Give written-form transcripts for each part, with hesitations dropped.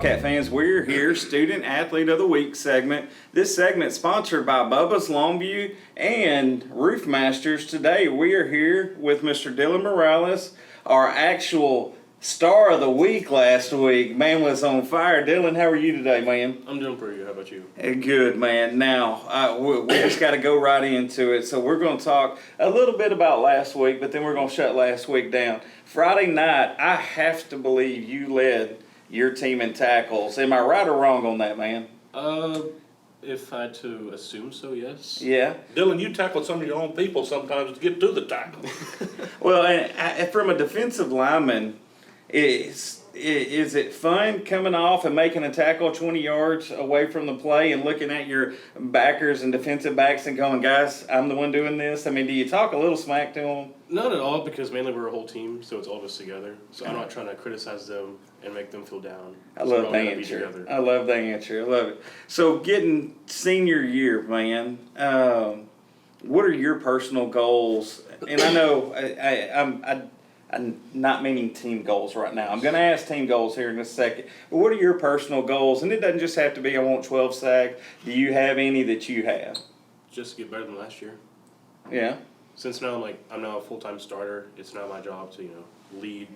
Bobcat fans, we're here, Student Athlete of the Week segment. This segment sponsored by Bubba's Longview and Roof Masters. Today we are here with Mr. Dillon Moralez, our actual star of the week last week. Man was on fire. Dillon, how are you today, man? I'm doing pretty good. How about you? Good, man. Now, we just got to go right into it. So we're going to talk a little bit about last week, but then we're going to shut last week down. Friday night, I have to believe you led your team in tackles. Am I right or wrong on that, man? If I had to assume so, yes. Yeah. Dillon, you tackle some of your own people sometimes to get to the tackle. Well, and from a defensive lineman, is it fun coming off and making a tackle 20 yards away from the play and looking at your backers and defensive backs and going, guys, I'm the one doing this? I mean, do you talk a little smack to them? Not at all, because mainly we're a whole team, so it's all of us together. So I'm not trying to criticize them and make them feel down. I love the answer. I love the answer. I love it. So getting senior year, man, what are your personal goals? And I know I'm not meaning team goals right now. I'm going to ask team goals here in a second. But what are your personal goals? And it doesn't just have to be I want 12 sacks. Do you have any that you have? Just to get better than last year. Yeah. Since now I'm now a full-time starter, it's now my job to lead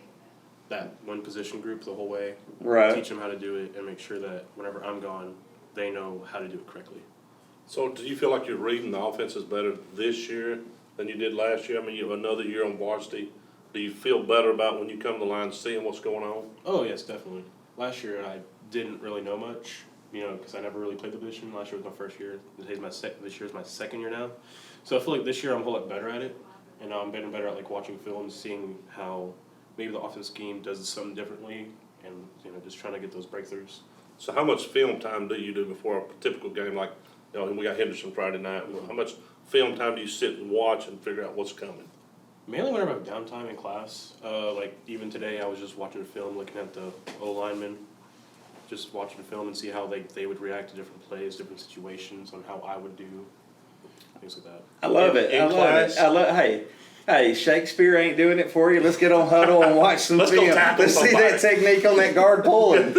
that one position group the whole way. Right. Teach them how to do it and make sure that whenever I'm gone, they know how to do it correctly. So do you feel like you're reading the offenses better this year than you did last year? I mean, you have another year on varsity. Do you feel better about when you come to the line seeing what's going on? Oh, yes, definitely. Last year I didn't really know much, because I never really played the position. Last year was my first year. This year is my second year now. So I feel like this year I'm a whole lot better at it. And now I'm getting better at watching film, seeing how maybe the offense scheme does something differently, and just trying to get those breakthroughs. So how much film time do you do before a typical game like, we got Henderson Friday night. How much film time do you sit and watch and figure out what's coming? Mainly whenever I have downtime in class. Like even today I was just watching film, looking at the O-linemen, just watching film and see how they would react to different plays, different situations, on how I would do, things like that. I love it. Hey, Shakespeare ain't doing it for you. Let's get on huddle and watch some Let's film. go tackle Let's see somebody. that technique on that guard pulling.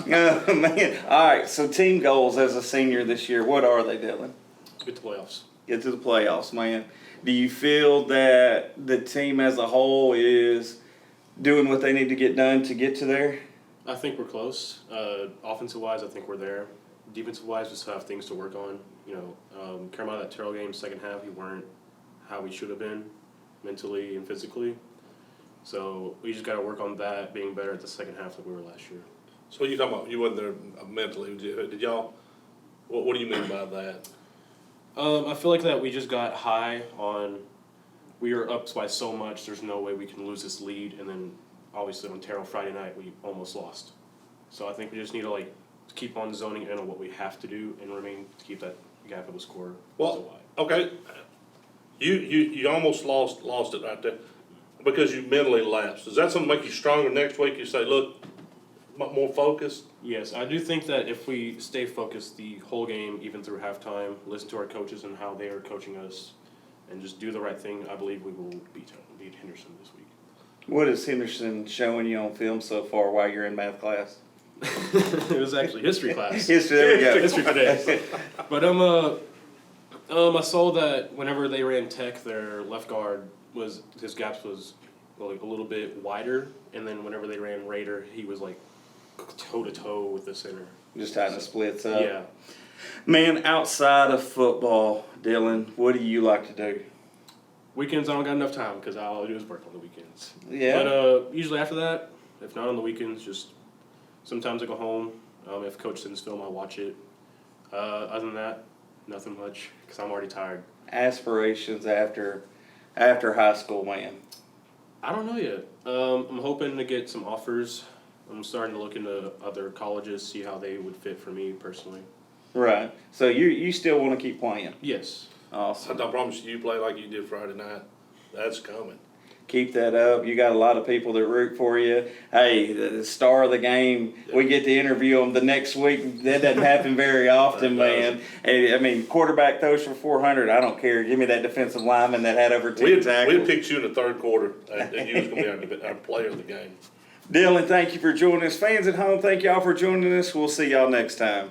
Man. All right, so team goals as a senior this year, what are they, Dillon? Get to playoffs. Get to the playoffs, man. Do you feel that the team as a whole is doing what they need to get done to get to there? I think we're close. Offensive-wise, I think we're there. Defensive-wise, we still have things to work on. Came out of that Terrell game second half, we weren't how we should have been mentally and physically. So we just got to work on that, being better at the second half than we were last year. So you talking about you wasn't there mentally? Did y'all? What do you mean by that? I feel like that we just got high on. We are up by so much. There's no way we can lose this lead, and then obviously on Terrell Friday night we almost lost. So I think we just need to keep on zoning in on what we have to do and remain to keep that gap of a score. Well, okay, you almost lost it right there because you mentally lapsed. Does that something make you stronger next week? You say, look, more focused. Yes, I do think that if we stay focused the whole game, even through halftime, listen to our coaches and how they are coaching us, and just do the right thing, I believe we will beat Henderson this week. What is Henderson showing you on film so far while you're in math class? It was actually history class. History, there we go. History today. But I saw that whenever they ran tech, their left guard his gaps was a little bit wider, and then whenever they ran Raider, he was toe to toe with the center. Just having the splits up. Yeah. Man, outside of football, Dillon, what do you like to do? Weekends, I don't got enough time because all I do is work on the weekends. Yeah. But usually after that, if not on the weekends, just sometimes I go home. If Coach sends film, I watch it. Other than that, nothing much because I'm already tired. Aspirations after high school, man? I don't know yet. I'm hoping to get some offers. I'm starting to look into other colleges, see how they would fit for me personally. Right. So you still want to keep playing? Yes. Awesome. I promise you play like you did Friday night. That's coming. Keep that up. You got a lot of people that root for you. Hey, the star of the game, we get to interview them the next week. That doesn't happen very often, man. Hey, I mean, quarterback throws for 400. I don't care. Give me that defensive lineman that had over 10 tackles. We had picked you in the third quarter, and you was going to be our player of the game. Dillon, thank you for joining us. Fans at home, thank y'all for joining us. We'll see y'all next time.